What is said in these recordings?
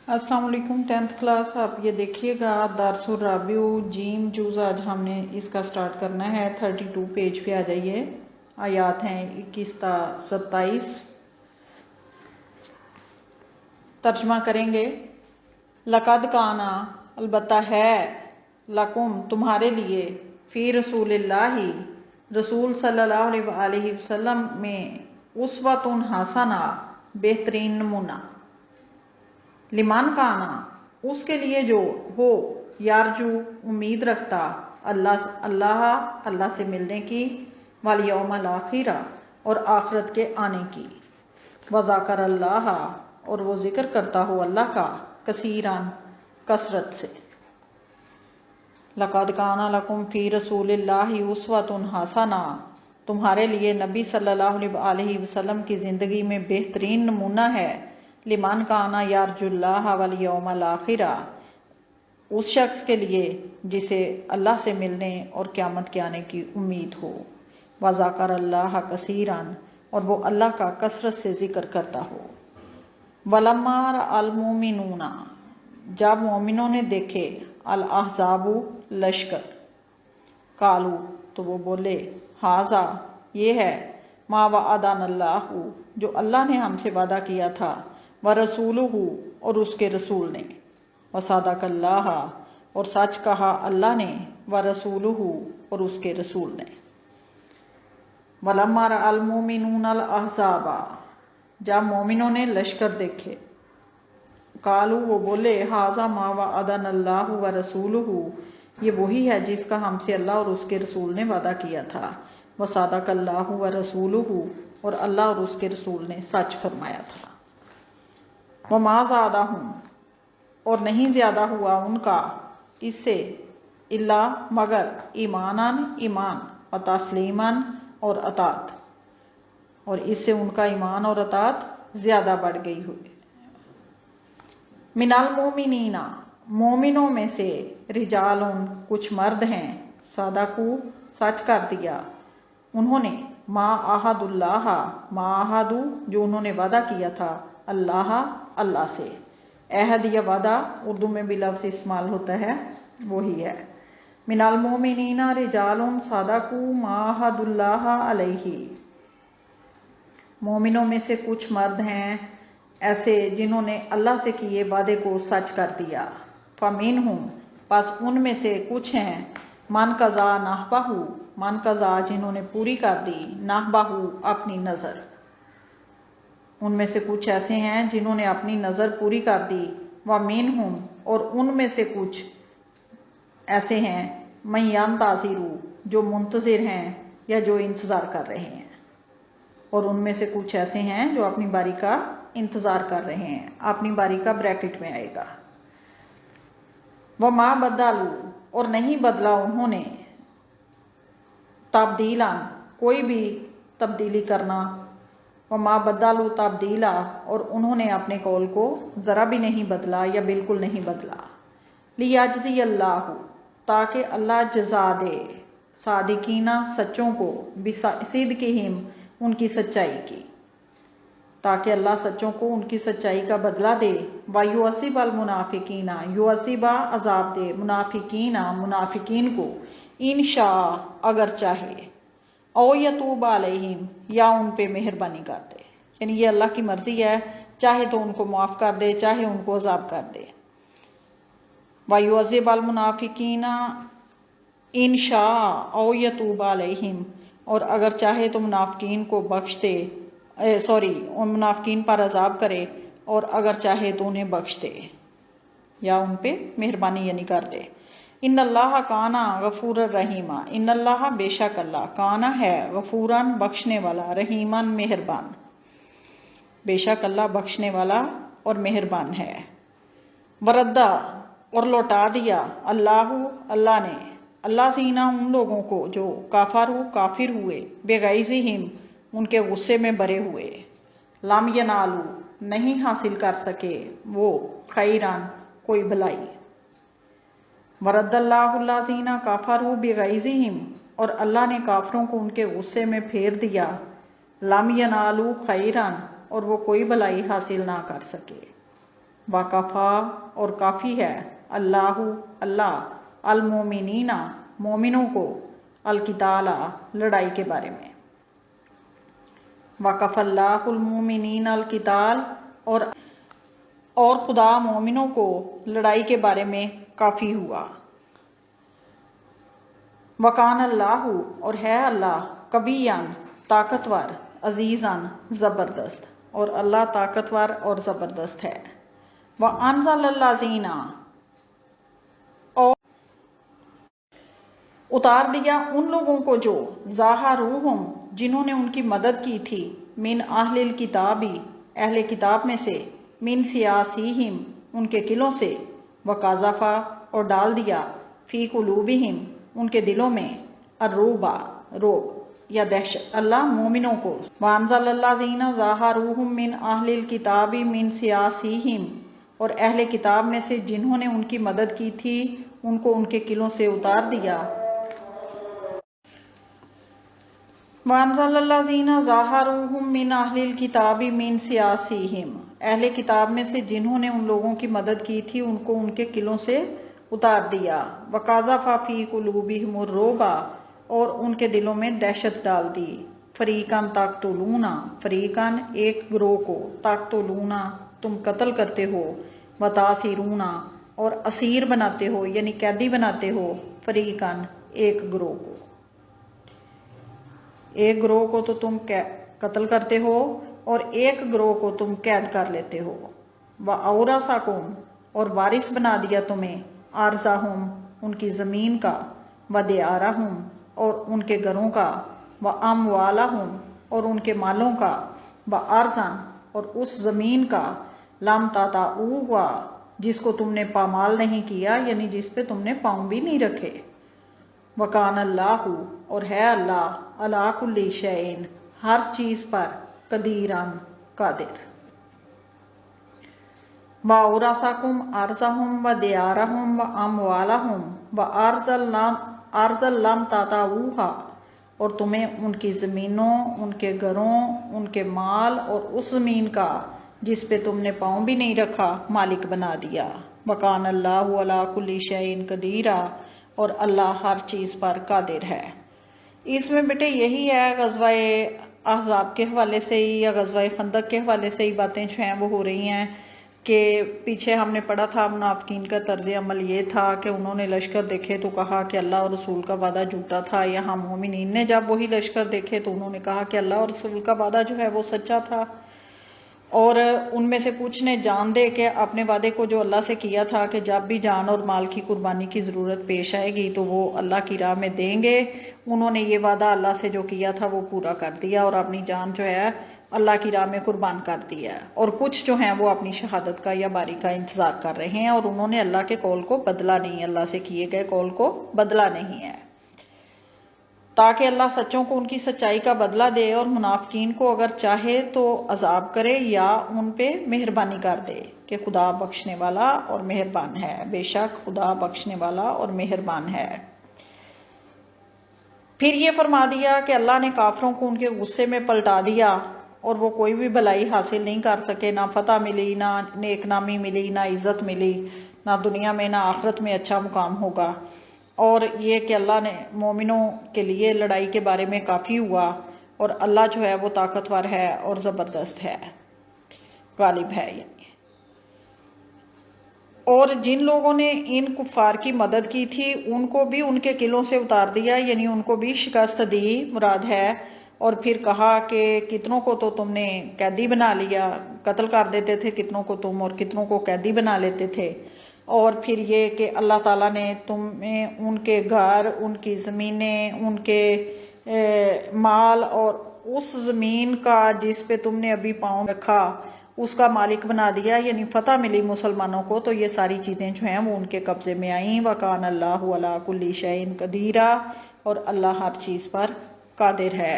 السلام علیکم 10th class. آپ یہ دیکھیے گا درس الرابع جیم جوز. آج ہم نے اس کا سٹارٹ کرنا ہے. 32 پیج پہ آ جائیے. آیات ہیں 21 تا 27. ترجمہ کریں گے. لقد کانا البتہ ہے، لکم تمہارے لیے، فی رسول اللہ رسول صلی اللہ علیہ وسلم میں، اسوۃ حسنہ بہترین نمونہ، لمن کانا اس کے لیے جو ہو، یارجو امید رکھتا، اللہ سے ملنے کی، والیوم الآخر اور آخرت کے آنے کی، وذاکر اللہ اور وہ ذکر کرتا ہو اللہ کا، کثیرن کثرت سے. لقد کان لکم فی رسول اللہ اسوۃ حسنہ تمہارے لیے نبی صلی اللہ علیہ وسلم کی زندگی میں بہترین نمونہ ہے، لمن کانا یارجو اللہ والیوم الآخر اس شخص کے لیے جسے اللہ سے ملنے اور قیامت کے آنے کی امید ہو، وذاکر اللہ کثیرن اور وہ اللہ کا کثرت سے ذکر کرتا ہو. ولما رأى المؤمنون جب مومنوں نے دیکھے، الاحزاب لشکر، قالوا تو وہ بولے، ھذا یہ ہے، ما وعدنا اللہ جو اللہ نے ہم سے وعدہ کیا تھا، ورسولہ اور اس کے رسول نے، وصدق اللہ اور سچ کہا اللہ نے، ورسولہ اور اس کے رسول نے. ولما رأى المؤمنون الاحزاب جب مومنوں نے لشکر دیکھے، قالوا وہ بولے، ھذا ما وعدنا اللہ ورسولہ یہ وہی ہے جس کا ہم سے اللہ اور اس کے رسول نے وعدہ کیا تھا، وصدق اللہ ورسولہ اور اللہ اور اس کے رسول نے سچ فرمایا تھا. وما زادہم اور نہیں زیادہ ہوا ان کا اس سے، الا مگر، ایماناً ایمان، و تسلیماً اور اطاعت، اور اس سے ان کا ایمان اور اطاعت زیادہ بڑھ گئی ہوئی. من المؤمنین مومنوں میں سے، رجالون کچھ مرد ہیں، صدقوا سچ کر دیا انہوں نے، ما عاہدوا اللہ ما عاہدوا جو انہوں نے وعدہ کیا تھا، اللہ سے. عہد یا وعدہ اردو میں بھی لفظ استعمال ہوتا ہے، وہی ہے. من المؤمنین رجالون صدقوا ما عاہدوا اللہ علیہ مومنوں میں سے کچھ مرد ہیں ایسے جنہوں نے اللہ سے کیے وعدے کو سچ کر دیا. فمنہم پس ان میں سے کچھ ہیں، من قضا نحبہ من قضا جنہوں نے پوری کر دی، نحبہ اپنی نظر. ان میں سے کچھ ایسے ہیں جنہوں نے اپنی نظر پوری کر دی. ومنہم اور ان میں سے کچھ ایسے ہیں، من ینتظر جو منتظر ہیں یا جو انتظار کر رہے ہیں، اور ان میں سے کچھ ایسے ہیں جو اپنی باری کا انتظار کر رہے ہیں. اپنی باری کا بریکٹ میں آئے گا. وما بدلوا اور نہیں بدلا انہوں نے، تبدیلاً کوئی بھی تبدیلی کرنا، وما بدلوا تبدیلا اور انہوں نے اپنے قول کو ذرا بھی نہیں بدلا یا بالکل نہیں بدلا. لیجزی اللہ تاکہ اللہ جزا دے، صادقین سچوں کو، بصدقہم ان کی سچائی کی، تاکہ اللہ سچوں کو ان کی سچائی کا بدلہ دے. وَيُعَذِّبَ الْمُنَافِقِينَ یعذب عذاب دے، منافقین کو، ان شاء اگر چاہے، او یتوب علیہم یا ان پہ مہربانی کر دے. یعنی یہ اللہ کی مرضی ہے، چاہے تو ان کو معاف کر دے، چاہے ان کو عذاب کر دے. وَيُعَذِّبَ الْمُنَافِقِينَ ان شاء او یتوب علیہم اور اگر چاہے تو منافقین کو بخش دے، منافقین پر عذاب کرے، اور اگر چاہے تو انہیں بخش دے یا ان پہ مہربانی یعنی کر دے. ان اللہ کانا غفور الرحیم ان اللہ بے شک اللہ کانا ہے، غفوراً بخشنے والا، رحیماً مہربان، بے شک اللہ بخشنے والا اور مہربان ہے. وردہ اور لوٹا دیا، اللہ نے، اللہ زینا ان لوگوں کو جو کافر ہوئے، بغیظہم ان کے غصے میں بھرے ہوئے، لم ینالو نہیں حاصل کر سکے وہ، خیران کوئی بھلائی. ورد اللہ الذین کفروا بغیظہم اور اللہ نے کافروں کو ان کے غصے میں پھیر دیا، لم ینالو خیران اور وہ کوئی بھلائی حاصل نہ کر سکے. وکفا اور کافی ہے، اللہ اللہ، المومنین مومنوں کو، القتال لڑائی کے بارے میں، وکف اللہ المومنین القتال اور خدا مومنوں کو لڑائی کے بارے میں کافی ہوا، وکان اللہ اور ہے اللہ، قویًا طاقتور، عزیزاً زبردست، اور اللہ طاقتور اور زبردست ہے، وانزل الذین اور اتار دیا ان لوگوں کو جو ظاہروہم جنہوں نے ان کی مدد کی تھی، من اہل الکتابی اہل کتاب میں سے، من سیاسیہم ان کے قلوں سے، وقذف اور ڈال دیا، فی قلوبہم ان کے دلوں میں، الرعب روب یا دہشت، اللہ مومنوں کو، وانزل الذین ظاہروہم من اہل الکتاب من سیاسیہم اور اہل کتاب میں سے جنہوں نے ان کی مدد کی تھی ان کو ان کے قلوں سے اتار دیا، وانزل الذین ظاہروہم من اہل الکتاب من سیاسیہم اہل کتاب میں سے جنہوں نے ان لوگوں کی مدد کی تھی ان کو ان کے قلوں سے اتار دیا، وقذف فی قلوبہم الرعب اور ان کے دلوں میں دہشت ڈال دی، فریقاً تقتلون فریقاً ایک گروہ کو، تقتلون تم قتل کرتے ہو، وتاسرون اور اسیر بناتے ہو یعنی قیدی بناتے ہو، فریقاً ایک گروہ کو، ایک گروہ کو تو تم قتل کرتے ہو اور ایک گروہ کو تم قید کر لیتے ہو، وَأَوْرَثَكُمْ اور وارث بنا دیا تمہیں، أَرْضَهُمْ ان کی زمین کا، وَدِيَارَهُمْ اور ان کے گھروں کا، وَأَمْوَالَهُمْ اور ان کے مالوں کا، وَأَرْضًا اور اس زمین کا، لَمْ تَطَئُوهَا جس کو تم نے پامال نہیں کیا یعنی جس پہ تم نے پاؤں بھی نہیں رکھے، وَكَانَ اللَّهُ اور ہے اللہ، عَلَىٰ كُلِّ شَيْءٍ ہر چیز پر، قدیراً قادر، وَأَوْرَثَكُمْ أَرْضَهُمْ وَدِيَارَهُمْ وَأَمْوَالَهُمْ وَأَرْضًا لَمْ تَطَئُوهَا اور تمہیں ان کی زمینوں، ان کے گھروں، ان کے مال اور اس زمین کا جس پہ تم نے پاؤں بھی نہیں رکھا مالک بنا دیا، وَكَانَ اللَّهُ عَلَىٰ كُلِّ شَيْءٍ قَدِيرًا اور اللہ ہر چیز پر قادر ہے۔ اس میں بیٹے یہی ہے، غزوہ احزاب کے حوالے سے ہی یا غزوہ خندق کے حوالے سے ہی باتیں جو ہیں وہ ہو رہی ہیں کہ پیچھے ہم نے پڑھا تھا منافقین کا طرز عمل یہ تھا کہ انہوں نے لشکر دیکھے تو کہا کہ اللہ اور رسول کا وعدہ جھوٹا تھا، یہاں مومنین نے جب وہی لشکر دیکھے تو انہوں نے کہا کہ اللہ اور رسول کا وعدہ جو ہے وہ سچا تھا، اور ان میں سے کچھ نے جان دے کے اپنے وعدے کو جو اللہ سے کیا تھا کہ جب بھی جان اور مال کی قربانی کی ضرورت پیش آئے گی تو وہ اللہ کی راہ میں دیں گے، انہوں نے یہ وعدہ اللہ سے جو کیا تھا وہ پورا کر دیا اور اپنی جان جو ہے اللہ کی راہ میں قربان کر دیا، اور کچھ جو ہیں وہ اپنی شہادت کا یا باری کا انتظار کر رہے ہیں اور انہوں نے اللہ کے قول کو بدلا نہیں، اللہ سے کیے گئے قول کو بدلا نہیں ہے، تاکہ اللہ سچوں کو ان کی سچائی کا بدلہ دے اور منافقین کو اگر چاہے تو عذاب کرے یا ان پہ مہربانی کر دے کہ خدا بخشنے والا اور مہربان ہے، بے شک خدا بخشنے والا اور مہربان ہے۔ پھر یہ فرما دیا کہ اللہ نے کافروں کو ان کے غصے میں پلٹا دیا اور وہ کوئی بھی بھلائی حاصل نہیں کر سکے، نہ فتح ملی، نہ نیک نامی ملی، نہ عزت ملی، نہ دنیا میں نہ آخرت میں اچھا مقام ہوگا، اور یہ کہ اللہ نے مومنوں کے لیے لڑائی کے بارے میں کافی ہوا، اور اللہ جو ہے وہ طاقتور ہے اور زبردست ہے، غالب ہے یعنی۔ اور جن لوگوں نے ان کفار کی مدد کی تھی ان کو بھی ان کے قلعوں سے اتار دیا یعنی ان کو بھی شکست دی مراد ہے، اور پھر کہا کہ کتنوں کو تو تم نے قیدی بنا لیا، قتل کر دیتے تھے کتنوں کو تم اور کتنوں کو قیدی بنا لیتے تھے، اور پھر یہ کہ اللہ تعالیٰ نے تمہیں ان کے گھر، ان کی زمینیں، ان کے مال اور اس زمین کا جس پہ تم نے ابھی پاؤں رکھا اس کا مالک بنا دیا، یعنی فتح ملی مسلمانوں کو، تو یہ ساری چیزیں جو ہیں وہ ان کے قبضے میں آئیں، وَكَانَ اللَّهُ عَلَىٰ كُلِّ شَيْءٍ قَدِيرًا اور اللہ ہر چیز پر قادر ہے،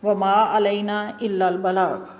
وَمَا عَلَيْنَا إِلَّا الْبَلَاغُ